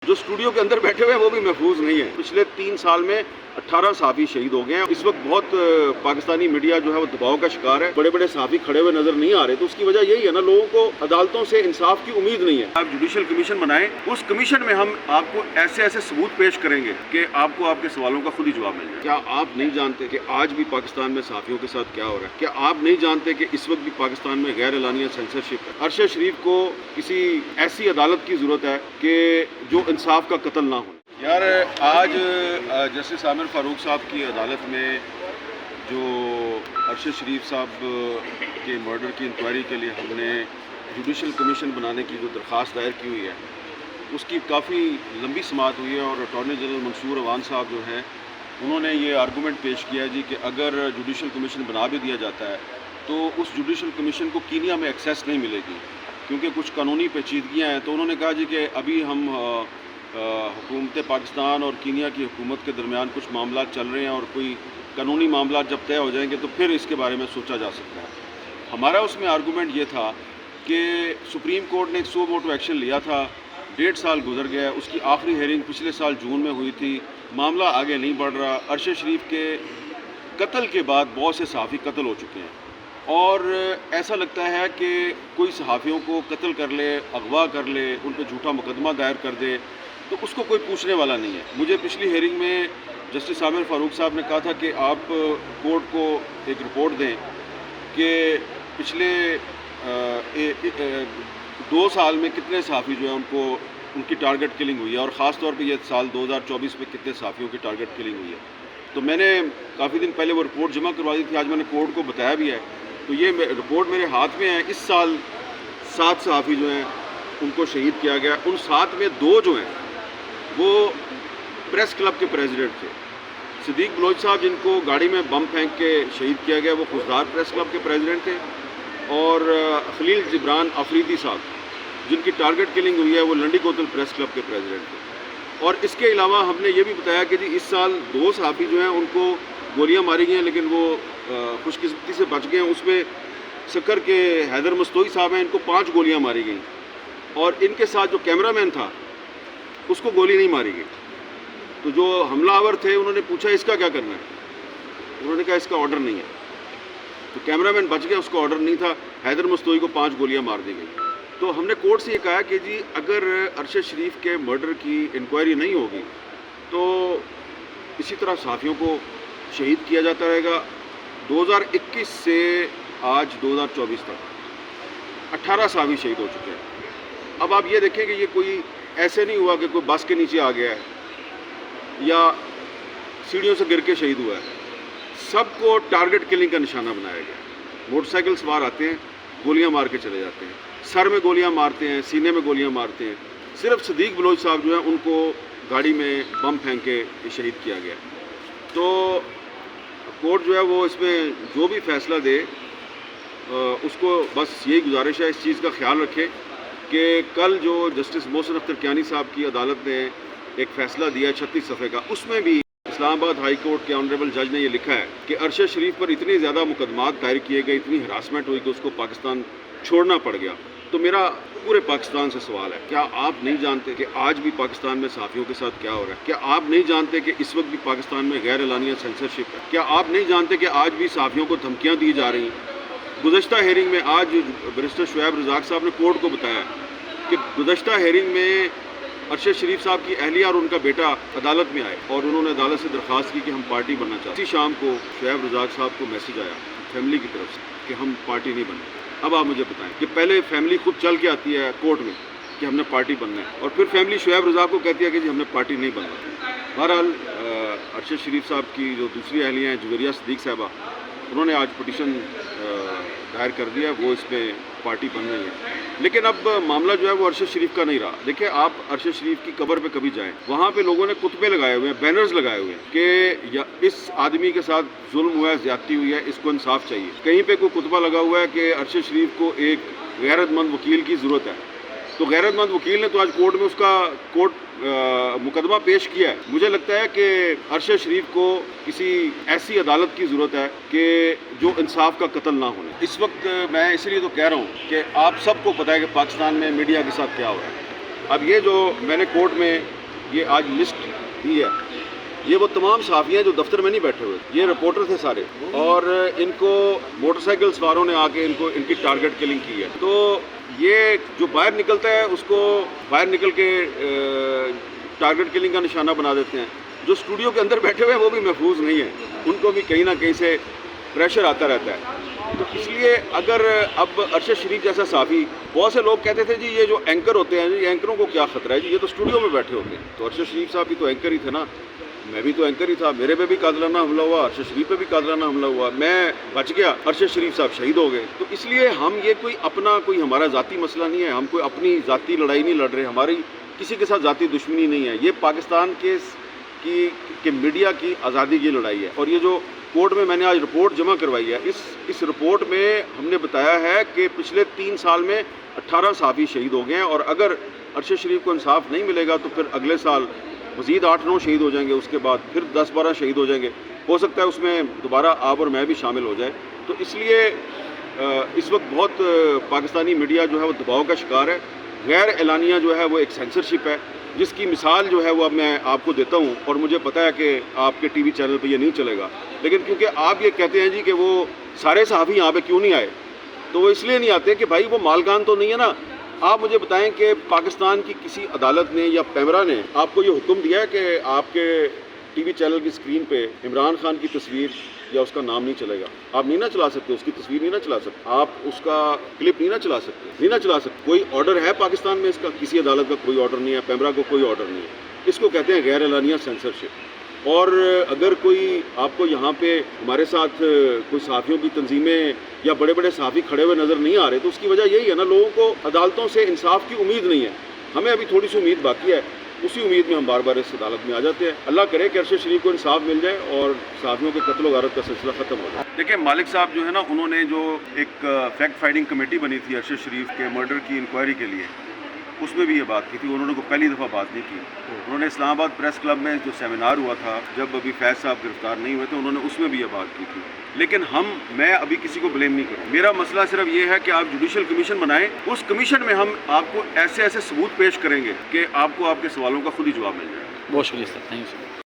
جو اسٹوڈیو کے اندر بیٹھے ہوئے ہیں وہ بھی محفوظ نہیں ہے۔ پچھلے 3 سال میں 18 صحافی شہید ہو گئے ہیں۔ اس وقت بہت پاکستانی میڈیا جو ہے وہ دباؤ کا شکار ہے، بڑے بڑے صحافی کھڑے ہوئے نظر نہیں آ رہے، تو اس کی وجہ یہی ہے نا، لوگوں کو عدالتوں سے انصاف کی امید نہیں ہے۔ آپ جوڈیشل کمیشن بنائیں، اس کمیشن میں ہم آپ کو ایسے ایسے ثبوت پیش کریں گے کہ آپ کو آپ کے سوالوں کا خود ہی جواب مل جائے۔ کیا آپ نہیں جانتے کہ آج بھی پاکستان میں صحافیوں کے ساتھ کیا ہو رہا ہے؟ کیا آپ نہیں جانتے کہ اس وقت بھی پاکستان میں غیر اعلانیہ سینسرشپ ہے؟ ارشد شریف کو کسی ایسی عدالت کی ضرورت ہے کہ جو انصاف کا قتل نہ ہو۔ یار آج جسٹس عامر فاروق صاحب کی عدالت میں جو ارشد شریف صاحب کے مرڈر کی انکوائری کے لیے ہم نے جوڈیشل کمیشن بنانے کی جو درخواست دائر کی ہوئی ہے، اس کی کافی لمبی سماعت ہوئی ہے، اور اٹارنی جنرل منصور عوان صاحب جو ہیں انہوں نے یہ آرگومنٹ پیش کیا ہے جی کہ اگر جوڈیشل کمیشن بنا بھی دیا جاتا ہے تو اس جوڈیشل کمیشن کو کینیا میں ایکسیس نہیں ملے گی کیونکہ کچھ قانونی پیچیدگیاں ہیں۔ تو انہوں نے کہا جی کہ ابھی ہم حکومت پاکستان اور کینیا کی حکومت کے درمیان کچھ معاملات چل رہے ہیں، اور کوئی قانونی معاملات جب طے ہو جائیں گے تو پھر اس کے بارے میں سوچا جا سکتا ہے۔ ہمارا اس میں آرگومنٹ یہ تھا کہ سپریم کورٹ نے ایک سو موٹو ایکشن لیا تھا، 1.5 سال گزر گیا ہے، اس کی آخری ہیئرنگ پچھلے سال جون میں ہوئی تھی، معاملہ آگے نہیں بڑھ رہا۔ ارشد شریف کے قتل کے بعد بہت سے صحافی قتل ہو چکے ہیں، اور ایسا لگتا ہے کہ کوئی صحافیوں کو قتل کر لے، اغوا کر لے، ان پہ جھوٹا مقدمہ دائر کر دے تو اس کو کوئی پوچھنے والا نہیں ہے۔ مجھے پچھلی ہیئرنگ میں جسٹس عامر فاروق صاحب نے کہا تھا کہ آپ کورٹ کو ایک رپورٹ دیں کہ پچھلے 2 سال میں کتنے صحافی جو ہیں ان کی ٹارگٹ کلنگ ہوئی ہے، اور خاص طور پہ یہ سال 2024 میں کتنے صحافیوں کی ٹارگٹ کلنگ ہوئی ہے۔ تو میں نے کافی دن پہلے وہ رپورٹ جمع کروا دی تھی، آج میں نے کورٹ کو بتایا بھی ہے، تو یہ رپورٹ میرے ہاتھ میں ہے۔ اس سال 7 صحافی جو ہیں ان کو شہید کیا گیا، ان 7 میں 2 جو ہیں وہ پریس کلب کے پریزیڈنٹ تھے۔ صدیق بلوچ صاحب جن کو گاڑی میں بم پھینک کے شہید کیا گیا وہ خضدار پریس کلب کے پریزیڈنٹ تھے، اور خلیل جبران آفریدی صاحب جن کی ٹارگٹ کلنگ ہوئی ہے وہ لنڈی کوتل پریس کلب کے پریزیڈنٹ تھے۔ اور اس کے علاوہ ہم نے یہ بھی بتایا کہ جی اس سال 2 صحافی جو ہیں ان کو گولیاں ماری گئی ہیں، لیکن وہ خوش قسمتی سے بچ گئے ہیں۔ اس میں سکر کے حیدر مستوئی صاحب ہیں، ان کو 5 گولیاں ماری گئیں، اور ان کے ساتھ جو کیمرہ مین تھا اس کو گولی نہیں ماری گئی۔ تو جو حملہ آور تھے انہوں نے پوچھا اس کا کیا کرنا ہے، انہوں نے کہا اس کا آرڈر نہیں ہے۔ تو کیمرہ مین بچ گیا، اس کا آرڈر نہیں تھا، حیدر مستوئی کو 5 گولیاں مار دی گئی۔ تو ہم نے کورٹ سے یہ کہا کہ جی اگر ارشد شریف کے مرڈر کی انکوائری نہیں ہوگی تو اسی طرح صحافیوں کو شہید کیا جاتا رہے گا۔ 2021 سے آج 2024 تک 18 صحافی شہید ہو چکے ہیں۔ اب آپ یہ دیکھیں کہ یہ کوئی ایسے نہیں ہوا کہ کوئی بس کے نیچے آ گیا ہے یا سیڑھیوں سے گر کے شہید ہوا ہے، سب کو ٹارگٹ کلنگ کا نشانہ بنایا گیا۔ موٹر سائیکل سوار آتے ہیں، گولیاں مار کے چلے جاتے ہیں، سر میں گولیاں مارتے ہیں، سینے میں گولیاں مارتے ہیں۔ صرف صدیق بلوچ صاحب جو ہیں ان کو گاڑی میں بم پھینک کے شہید کیا گیا۔ تو کورٹ جو ہے وہ اس میں جو بھی فیصلہ دے اس کو بس یہی گزارش ہے، اس چیز کا خیال رکھے کہ کل جو جسٹس محسن اختر کیانی صاحب کی عدالت نے ایک فیصلہ دیا 36 صفحے کا، اس میں بھی اسلام آباد ہائی کورٹ کے آنریبل جج نے یہ لکھا ہے کہ ارشد شریف پر اتنی زیادہ مقدمات دائر کیے گئے، اتنی ہراسمنٹ ہوئی کہ اس کو پاکستان چھوڑنا پڑ گیا۔ تو میرا پورے پاکستان سے سوال ہے، کیا آپ نہیں جانتے کہ آج بھی پاکستان میں صحافیوں کے ساتھ کیا ہو رہا ہے؟ کیا آپ نہیں جانتے کہ اس وقت بھی پاکستان میں غیر اعلانیہ سینسرشپ ہے؟ کیا آپ نہیں جانتے کہ آج بھی صحافیوں کو دھمکیاں دی جا رہی ہیں؟ گزشتہ ہیئرنگ میں آج بیرسٹر شعیب رزاق صاحب نے کورٹ کو بتایا کہ گزشتہ ہیئرنگ میں ارشد شریف صاحب کی اہلیہ اور ان کا بیٹا عدالت میں آئے، اور انہوں نے عدالت سے درخواست کی کہ ہم پارٹی بننا چاہتے ہیں۔ اسی شام کو شعیب رزاق صاحب کو میسج آیا فیملی کی طرف سے کہ ہم پارٹی نہیں بننا۔ اب آپ مجھے بتائیں کہ پہلے فیملی خود چل کے آتی ہے کورٹ میں کہ ہم نے پارٹی بننا ہے، اور پھر فیملی شعیب رزاق کو کہتی ہے کہ جی ہم نے پارٹی نہیں بننا۔ بہرحال ارشد شریف صاحب کی جو دوسری اہلیہ ہیں جویریہ صدیق صاحبہ، انہوں نے آج پٹیشن دائر کر دیا، وہ اس میں پارٹی بن رہی ہے۔ لیکن اب معاملہ جو ہے وہ ارشد شریف کا نہیں رہا۔ دیکھیں آپ ارشد شریف کی قبر پہ کبھی جائیں، وہاں پہ لوگوں نے کتبے لگائے ہوئے ہیں، بینرز لگائے ہوئے ہیں کہ اس آدمی کے ساتھ ظلم ہوا ہے، زیادتی ہوئی ہے، اس کو انصاف چاہیے۔ کہیں پہ کوئی کتبہ لگا ہوا ہے کہ ارشد شریف کو ایک غیرت مند وکیل کی ضرورت ہے، تو غیرت مند وکیل نے تو آج کورٹ میں اس کا مقدمہ پیش کیا ہے۔ مجھے لگتا ہے کہ ارشد شریف کو کسی ایسی عدالت کی ضرورت ہے کہ جو انصاف کا قتل نہ ہونے۔ اس وقت میں اس لیے تو کہہ رہا ہوں کہ آپ سب کو پتہ ہے کہ پاکستان میں میڈیا کے ساتھ کیا ہو رہا ہے۔ اب یہ جو میں نے کورٹ میں یہ آج لسٹ دی ہے، یہ وہ تمام صحافی ہیں جو دفتر میں نہیں بیٹھے ہوئے، یہ رپورٹر تھے سارے، اور ان کو موٹر سائیکل سواروں نے آ کے ان کی ٹارگٹ کلنگ کی ہے۔ تو یہ جو باہر نکلتا ہے اس کو باہر نکل کے ٹارگٹ کلنگ کا نشانہ بنا دیتے ہیں، جو اسٹوڈیو کے اندر بیٹھے ہوئے ہیں وہ بھی محفوظ نہیں ہیں، ان کو بھی کہیں نہ کہیں سے پریشر آتا رہتا ہے۔ تو اس لیے اگر اب ارشد شریف جیسا صحافی، بہت سے لوگ کہتے تھے جی یہ جو اینکر ہوتے ہیں جی اینکروں کو کیا خطرہ ہے جی، یہ تو اسٹوڈیو میں بیٹھے ہوتے ہیں۔ تو ارشد شریف صاحب بھی تو اینکر ہی تھے نا، میں بھی تو اینکر ہی تھا، میرے پہ بھی قاتلانہ حملہ ہوا، ارشد شریف پہ بھی قاتلانہ حملہ ہوا، میں بچ گیا، ارشد شریف صاحب شہید ہو گئے۔ تو اس لیے ہم یہ کوئی ہمارا ذاتی مسئلہ نہیں ہے، ہم کوئی اپنی ذاتی لڑائی نہیں لڑ رہے، ہماری کسی کے ساتھ ذاتی دشمنی نہیں ہے، یہ پاکستان کے میڈیا کی آزادی کی لڑائی ہے۔ اور یہ جو کورٹ میں نے آج رپورٹ جمع کروائی ہے، اس رپورٹ میں ہم نے بتایا ہے کہ پچھلے 3 سال میں 18 صحافی شہید ہو گئے ہیں، اور اگر ارشد شریف کو انصاف نہیں ملے گا تو پھر اگلے سال مزید 8-9 شہید ہو جائیں گے، اس کے بعد پھر 10-12 شہید ہو جائیں گے، ہو سکتا ہے اس میں دوبارہ آپ اور میں بھی شامل ہو جائے۔ تو اس لیے اس وقت بہت پاکستانی میڈیا جو ہے وہ دباؤ کا شکار ہے، غیر اعلانیہ جو ہے وہ ایک سینسرشپ ہے، جس کی مثال جو ہے وہ اب میں آپ کو دیتا ہوں، اور مجھے پتہ ہے کہ آپ کے ٹی وی چینل پہ یہ نہیں چلے گا، لیکن کیونکہ آپ یہ کہتے ہیں جی کہ وہ سارے صحافی یہاں پہ کیوں نہیں آئے، تو وہ اس لیے نہیں آتے کہ بھائی وہ مالکان تو نہیں ہے نا۔ آپ مجھے بتائیں کہ پاکستان کی کسی عدالت نے یا پیمرا نے آپ کو یہ حکم دیا ہے کہ آپ کے ٹی وی چینل کی اسکرین پہ عمران خان کی تصویر یا اس کا نام نہیں چلے گا؟ آپ نہیں نہ چلا سکتے، اس کی تصویر نہیں نہ چلا سکتے، آپ اس کا کلپ نہیں نہ چلا سکتے، کوئی آرڈر ہے پاکستان میں اس کا؟ کسی عدالت کا کوئی آرڈر نہیں ہے، پیمرا کو کوئی آرڈر نہیں ہے، اس کو کہتے ہیں غیر اعلانیہ سینسرشپ۔ اور اگر کوئی آپ کو یہاں پہ ہمارے ساتھ کوئی صحافیوں کی تنظیمیں یا بڑے بڑے صحافی کھڑے ہوئے نظر نہیں آ رہے، تو اس کی وجہ یہی ہے نا، لوگوں کو عدالتوں سے انصاف کی امید نہیں ہے، ہمیں ابھی تھوڑی سی امید باقی ہے، اسی امید میں ہم بار بار اس عدالت میں آ جاتے ہیں۔ اللہ کرے کہ ارشد شریف کو انصاف مل جائے اور صحافیوں کے قتل و غارت کا سلسلہ ختم ہو جائے۔ دیکھیں مالک صاحب جو ہے نا، انہوں نے جو ایک فیکٹ فائنڈنگ کمیٹی بنی تھی ارشد شریف کے مرڈر کی انکوائری کے لیے، اس میں بھی یہ بات کی تھی، انہوں نے کو پہلی دفعہ بات نہیں کی۔ انہوں نے اسلام آباد پریس کلب میں جو سیمینار ہوا تھا جب ابھی فیض صاحب گرفتار نہیں ہوئے تھے، انہوں نے اس میں بھی یہ بات کی تھی۔ لیکن میں ابھی کسی کو بلیم نہیں کروں، میرا مسئلہ صرف یہ ہے کہ آپ جوڈیشل کمیشن بنائیں، اس کمیشن میں ہم آپ کو ایسے ثبوت پیش کریں گے کہ آپ کو آپ کے سوالوں کا خود ہی جواب مل جائے گا۔ بہت شکریہ سر، تھینک یو سر۔